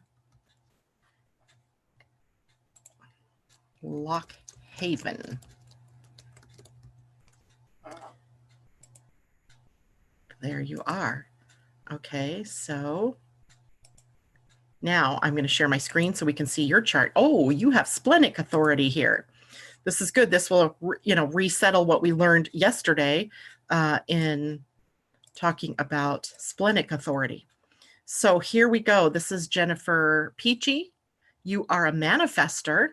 Speaker 1: Lock Haven. There you are. Okay, so now I'm going to share my screen so we can see your chart. Oh, you have splenic authority here. This is good. This will, you know, resettle what we learned yesterday in talking about splenic authority. So here we go. This is Jennifer Peachy. You are a manifester.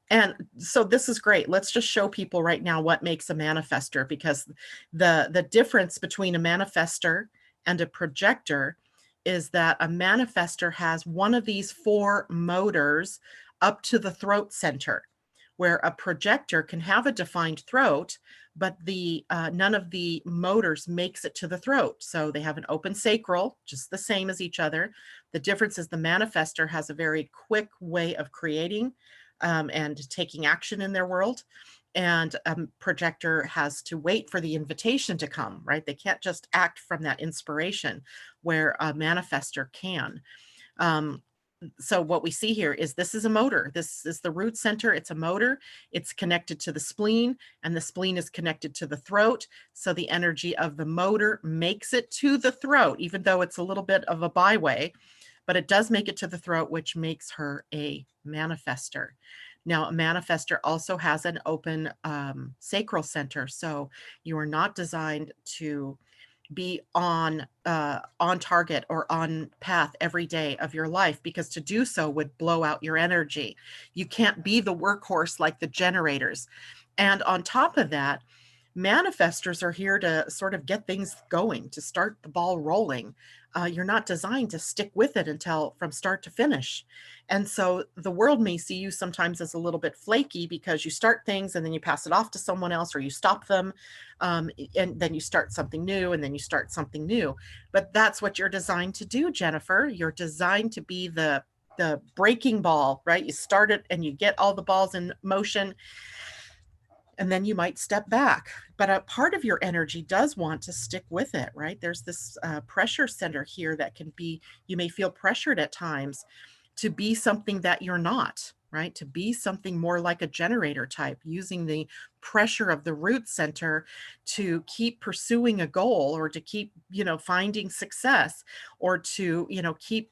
Speaker 1: And so this is great. Let's just show people right now what makes a manifester, because the difference between a manifester and a projector is that a manifester has one of these 4 motors up to the throat center, where a projector can have a defined throat, but the none of the motors makes it to the throat. So they have an open sacral, just the same as each other. The difference is the manifester has a very quick way of creating and taking action in their world. And a projector has to wait for the invitation to come, right? They can't just act from that inspiration, where a manifester can. So what we see here is this is a motor. This is the root center. It's a motor. It's connected to the spleen, and the spleen is connected to the throat. So the energy of the motor makes it to the throat, even though it's a little bit of a byway, but it does make it to the throat, which makes her a manifester. Now, a manifester also has an open sacral center. So you are not designed to be on target or on path every day of your life, because to do so would blow out your energy. You can't be the workhorse like the generators. And on top of that, manifestors are here to sort of get things going, to start the ball rolling. You're not designed to stick with it until from start to finish. And so the world may see you sometimes as a little bit flaky, because you start things and then you pass it off to someone else, or you stop them, and then you start something new, and then you start something new. But that's what you're designed to do, Jennifer. You're designed to be the breaking ball, right? You start it and you get all the balls in motion, and then you might step back. But a part of your energy does want to stick with it, right? There's this pressure center here that can be, you may feel pressured at times to be something that you're not, right? To be something more like a generator type, using the pressure of the root center to keep pursuing a goal, or to keep, you know, finding success, or to, you know, keep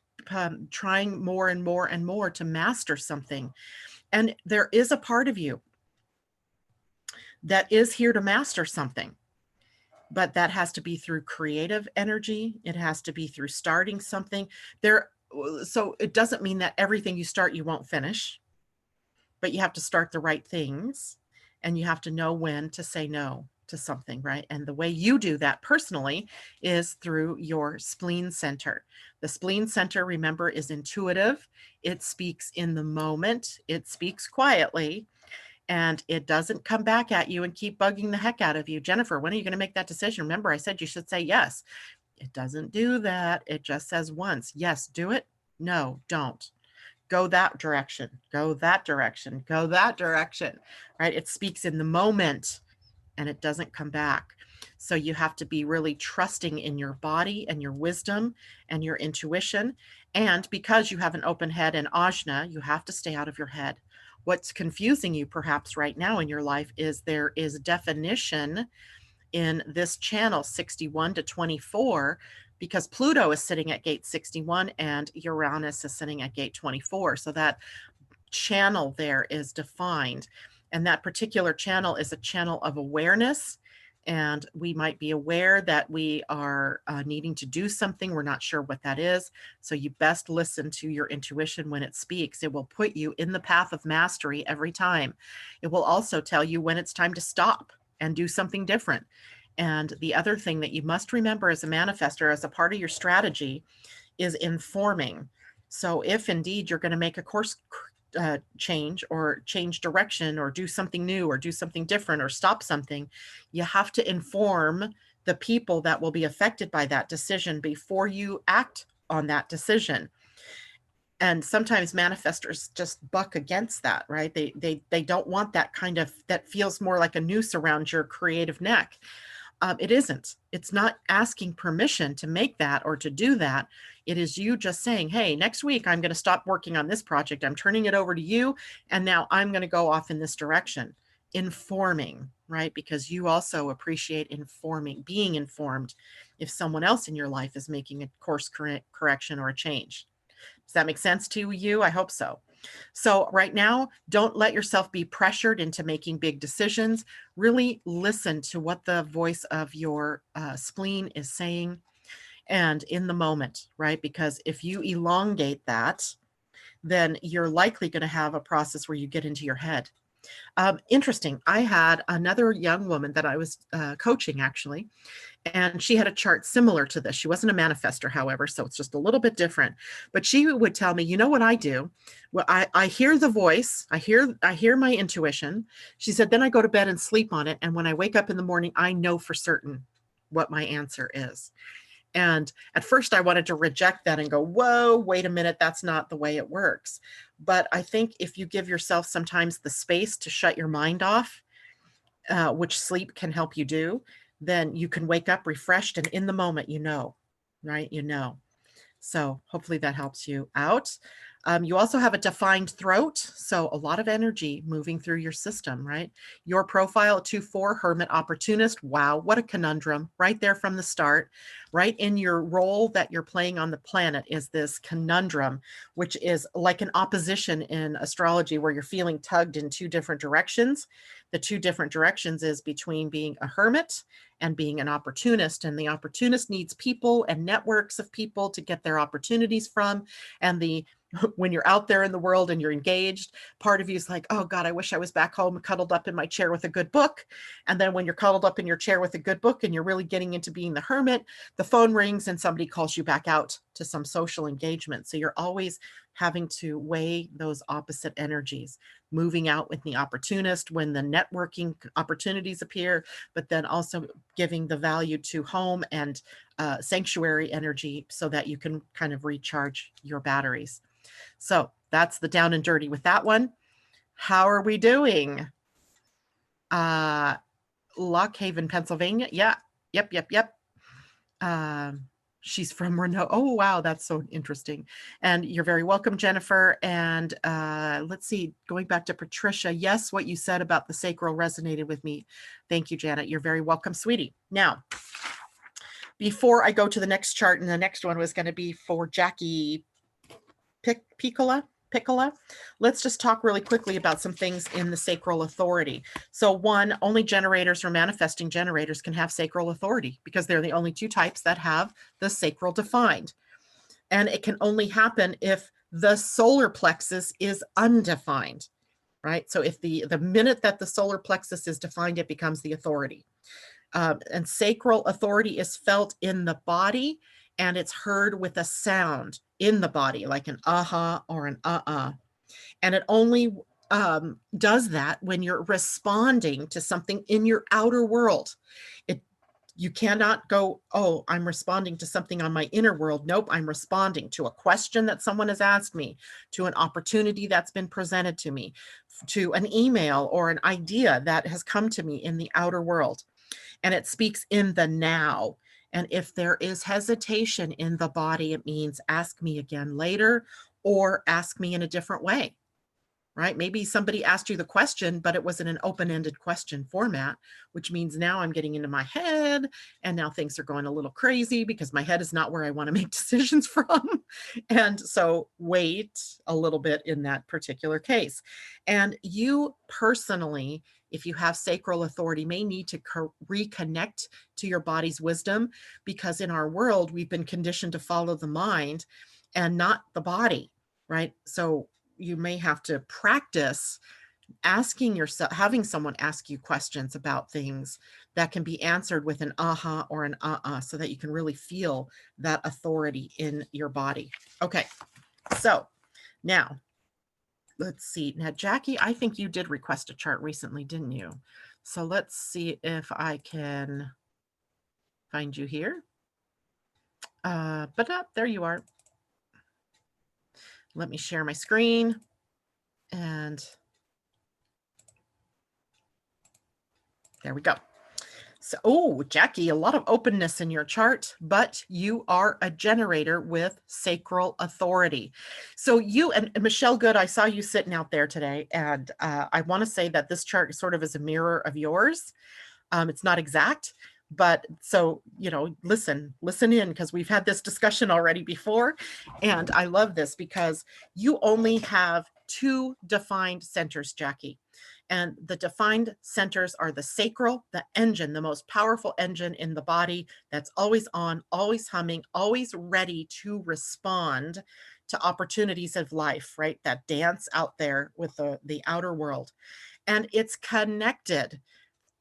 Speaker 1: trying more and more and more to master something. And there is a part of you that is here to master something, but that has to be through creative energy. It has to be through starting something there. So it doesn't mean that everything you start, you won't finish, but you have to start the right things, and you have to know when to say no to something, right? And the way you do that personally is through your spleen center. The spleen center, remember, is intuitive. It speaks in the moment. It speaks quietly. And it doesn't come back at you and keep bugging the heck out of you. Jennifer, when are you going to make that decision? Remember, I said you should say yes. It doesn't do that. It just says once, yes, do it. No, don't. Go that direction, go that direction, go that direction, right? It speaks in the moment and it doesn't come back. So you have to be really trusting in your body and your wisdom and your intuition. And because you have an open head and ajna, you have to stay out of your head. What's confusing you perhaps right now in your life is there is definition in this channel 61 to 24 because Pluto is sitting at gate 61 and Uranus is sitting at gate 24. So that channel there is defined. And that particular channel is a channel of awareness. And we might be aware that we are needing to do something. We're not sure what that is. So you best listen to your intuition when it speaks. It will put you in the path of mastery every time. It will also tell you when it's time to stop and do something different. And the other thing that you must remember as a manifestor, as a part of your strategy, is informing. So if indeed you're going to make a course change or change direction or do something new or do something different or stop something, you have to inform the people that will be affected by that decision before you act on that decision. And sometimes manifestors just buck against that, right? They don't want that kind of, that feels more like a noose around your creative neck. It isn't. It's not asking permission to make that or to do that. It is you just saying, hey, next week I'm going to stop working on this project. I'm turning it over to you. And now I'm going to go off in this direction. Informing, right? Because you also appreciate informing, being informed if someone else in your life is making a course correction or a change. Does that make sense to you? I hope so. So right now, don't let yourself be pressured into making big decisions. Really listen to what the voice of your spleen is saying and in the moment, right? Because if you elongate that, then you're likely going to have a process where you get into your head. Interesting. I had another young woman that I was coaching actually, and she had a chart similar to this. She wasn't a manifestor, however, so it's just a little bit different. But she would tell me, you know what I do? Well, I hear the voice, I hear my intuition. She said, then I go to bed and sleep on it. And when I wake up in the morning, I know for certain what my answer is. And at first I wanted to reject that and go, whoa, wait a minute, that's not the way it works. But I think if you give yourself sometimes the space to shut your mind off, which sleep can help you do, then you can wake up refreshed and in the moment, you know, right? You know. So hopefully that helps you out. You also have a defined throat, so a lot of energy moving through your system, right? Your profile, 2-4, hermit opportunist. Wow, what a conundrum right there from the start. Right in your role that you're playing on the planet is this conundrum, which is like an opposition in astrology where you're feeling tugged in two different directions. The two different directions is between being a hermit and being an opportunist. And the opportunist needs people and networks of people to get their opportunities from. And when you're out there in the world and you're engaged, part of you is like, oh God, I wish I was back home cuddled up in my chair with a good book. And then when you're cuddled up in your chair with a good book and you're really getting into being the hermit, the phone rings and somebody calls you back out to some social engagement. So you're always having to weigh those opposite energies, moving out with the opportunist when the networking opportunities appear, but then also giving the value to home and sanctuary energy so that you can kind of recharge your batteries. So that's the down and dirty with that one. How are we doing? Lock Haven, Pennsylvania. Yeah. Yep. She's from Renault. Oh, wow. That's so interesting. And you're very welcome, Jennifer. And let's see, going back to Patricia. Yes, what you said about the sacral resonated with me. Thank you, Janet. You're very welcome, sweetie. Now, before I go to the next chart, and the next one was going to be for Jackie Piccola. Let's just talk really quickly about some things in the sacral authority. So one, only generators or manifesting generators can have sacral authority because they're the only two types that have the sacral defined. And it can only happen if the solar plexus is undefined, right? So if the minute that the solar plexus is defined, it becomes the authority. And sacral authority is felt in the body and it's heard with a sound in the body, like an aha or an and it only does that when you're responding to something in your outer world. You cannot go, oh, I'm responding to something on my inner world. Nope, I'm responding to a question that someone has asked me, to an opportunity that's been presented to me, to an email or an idea that has come to me in the outer world. And it speaks in the now. And if there is hesitation in the body, it means ask me again later or ask me in a different way. Right? Maybe somebody asked you the question, but it was in an open-ended question format, which means now I'm getting into my head and now things are going a little crazy because my head is not where I want to make decisions from. And so wait a little bit in that particular case. And you personally, if you have sacral authority, may need to reconnect to your body's wisdom, because in our world, we've been conditioned to follow the mind and not the body, right? So you may have to practice asking yourself, having someone ask you questions about things that can be answered with an aha or an so that you can really feel that authority in your body. Okay, so now let's see. Now, Jackie, I think you did request a chart recently, didn't you? So let's see if I can find you here. There you are. Let me share my screen. And there we go. So, oh, Jackie, a lot of openness in your chart, but you are a generator with sacral authority. So you and Michelle Good, I saw you sitting out there today, and I want to say that this chart sort of is a mirror of yours. It's not exact, but so, you know, listen in, because we've had this discussion already before. And I love this because you only have 2 defined centers, Jackie. And the defined centers are the sacral, the engine, the most powerful engine in the body that's always on, always humming, always ready to respond to opportunities of life, right? That dance out there with the outer world. And it's connected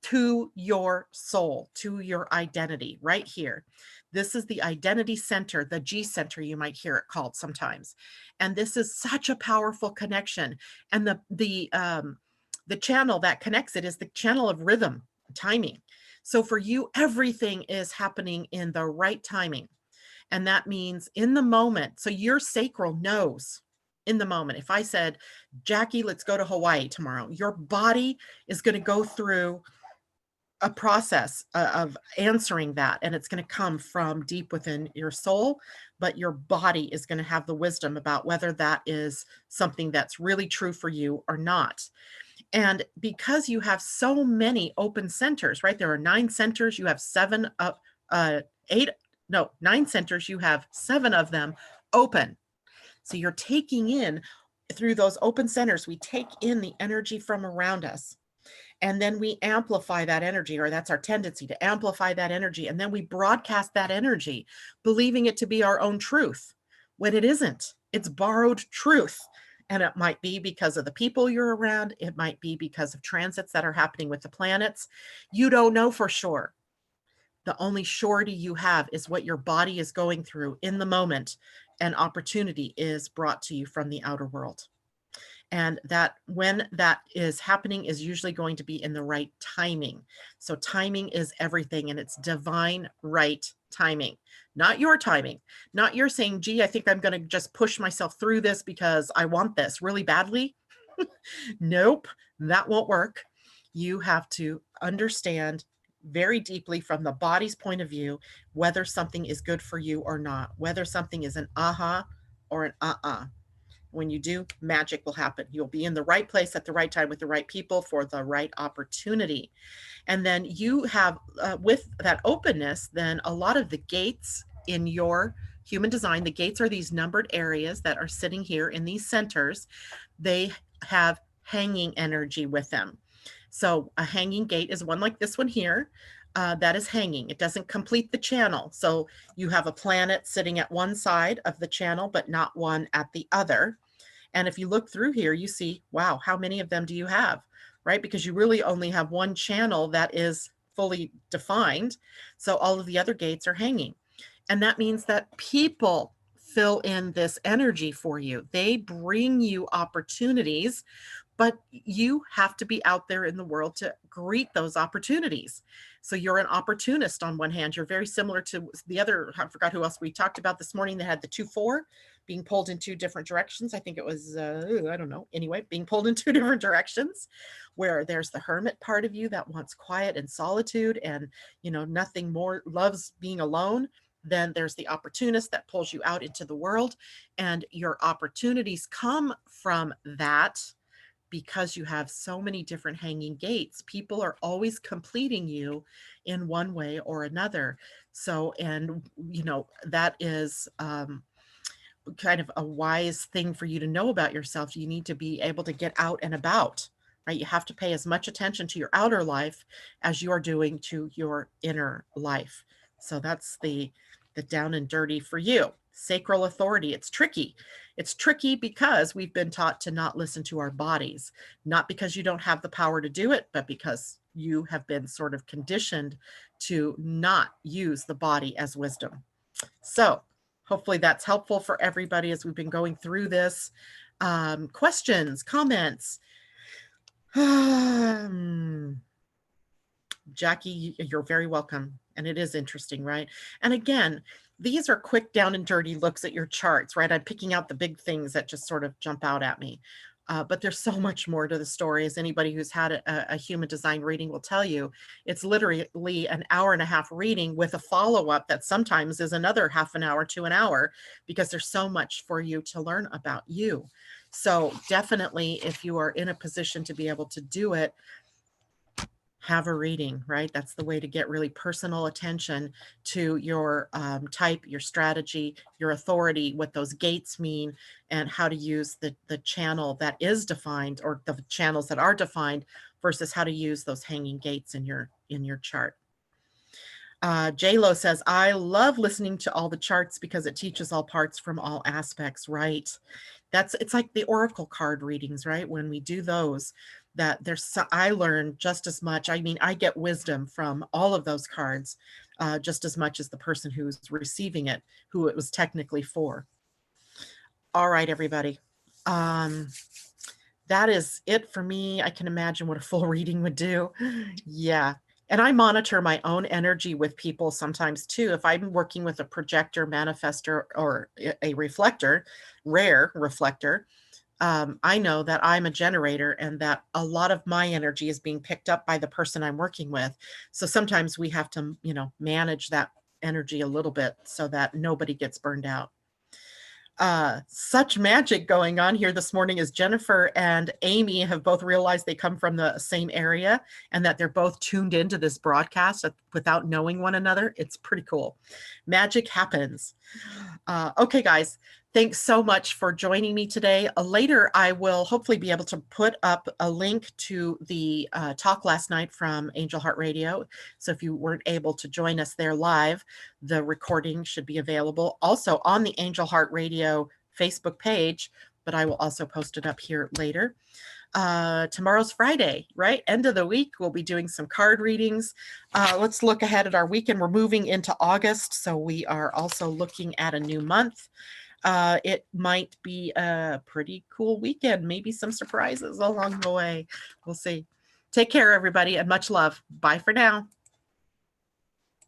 Speaker 1: to your soul, to your identity right here. This is the identity center, the G center, you might hear it called sometimes. And this is such a powerful connection. And the channel that connects it is the channel of rhythm, timing. So for you, everything is happening in the right timing. And that means in the moment. So your sacral knows in the moment. If I said, Jackie, let's go to Hawaii tomorrow, your body is going to go through a process of answering that, and it's going to come from deep within your soul, but your body is going to have the wisdom about whether that is something that's really true for you or not. And because you have so many open centers, right? There are 9 centers, you have 9 centers, you have 7 of them open. So you're taking in, through those open centers, we take in the energy from around us. And then we amplify that energy, or that's our tendency to amplify that energy. And then we broadcast that energy, believing it to be our own truth, when it isn't. It's borrowed truth. And it might be because of the people you're around. It might be because of transits that are happening with the planets. You don't know for sure. The only surety you have is what your body is going through in the moment. And opportunity is brought to you from the outer world. And that when that is happening is usually going to be in the right timing. So timing is everything, and it's divine right timing, not your timing, not your saying, gee, I think I'm going to just push myself through this because I want this really badly. Nope, that won't work. You have to understand very deeply from the body's point of view, whether something is good for you or not, whether something is an aha or an When you do, magic will happen. You'll be in the right place at the right time with the right people for the right opportunity. And then you have, with that openness, then a lot of the gates in your human design, the gates are these numbered areas that are sitting here in these centers. They have hanging energy with them. So a hanging gate is one like this one here. That is hanging. It doesn't complete the channel. So you have a planet sitting at one side of the channel, but not one at the other. And if you look through here, you see, wow, how many of them do you have, right? Because you really only have one channel that is fully defined. So all of the other gates are hanging. And that means that people fill in this energy for you. They bring you opportunities, but you have to be out there in the world to greet those opportunities. So you're an opportunist on one hand. You're very similar to the other, I forgot who else we talked about this morning that had the 2-4 being pulled in two different directions. I think it was, I don't know. Anyway, being pulled in two different directions, where there's the hermit part of you that wants quiet and solitude and, nothing more, loves being alone. Then there's the opportunist that pulls you out into the world, and your opportunities come from that because you have so many different hanging gates. People are always completing you in one way or another. So, and that is kind of a wise thing for you to know about yourself. You need to be able to get out and about, right? You have to pay as much attention to your outer life as you are doing to your inner life. So that's the down and dirty for you. Sacral authority. It's tricky. It's tricky because we've been taught to not listen to our bodies, not because you don't have the power to do it, but because you have been sort of conditioned to not use the body as wisdom. So hopefully that's helpful for everybody as we've been going through this. Questions, comments? Jackie, you're very welcome. And it is interesting, right? And again, these are quick down and dirty looks at your charts, right? I'm picking out the big things that just sort of jump out at me. But there's so much more to the story. As anybody who's had a human design reading will tell you, it's literally an hour-and-a-half reading with a follow-up that sometimes is another half an hour to an hour, because there's so much for you to learn about you. So definitely, if you are in a position to be able to do it, have a reading, right? That's the way to get really personal attention to your type, your strategy, your authority, what those gates mean, and how to use the channel that is defined, or the channels that are defined, versus how to use those hanging gates in your chart. J-Lo says, I love listening to all the charts because it teaches all parts from all aspects, right? It's like the oracle card readings, right? When we do those, I learn just as much. I mean, I get wisdom from all of those cards, just as much as the person who's receiving it, who it was technically for. All right, everybody. That is it for me. I can imagine what a full reading would do. Yeah. And I monitor my own energy with people sometimes too. If I'm working with a projector, manifestor, or a reflector, rare reflector, I know that I'm a generator and that a lot of my energy is being picked up by the person I'm working with. So sometimes we have to, manage that energy a little bit so that nobody gets burned out. Such magic going on here this morning, as Jennifer and Amy have both realized they come from the same area and that they're both tuned into this broadcast without knowing one another. It's pretty cool. Magic happens. Okay, guys, thanks so much for joining me today. Later, I will hopefully be able to put up a link to the talk last night from Angel Heart Radio. So if you weren't able to join us there live, the recording should be available also on the Angel Heart Radio Facebook page, but I will also post it up here later. Tomorrow's Friday, right? End of the week. We'll be doing some card readings. Let's look ahead at our weekend. We're moving into August, so we are also looking at a new month. It might be a pretty cool weekend, maybe some surprises along the way. We'll see. Take care, everybody, and much love. Bye for now.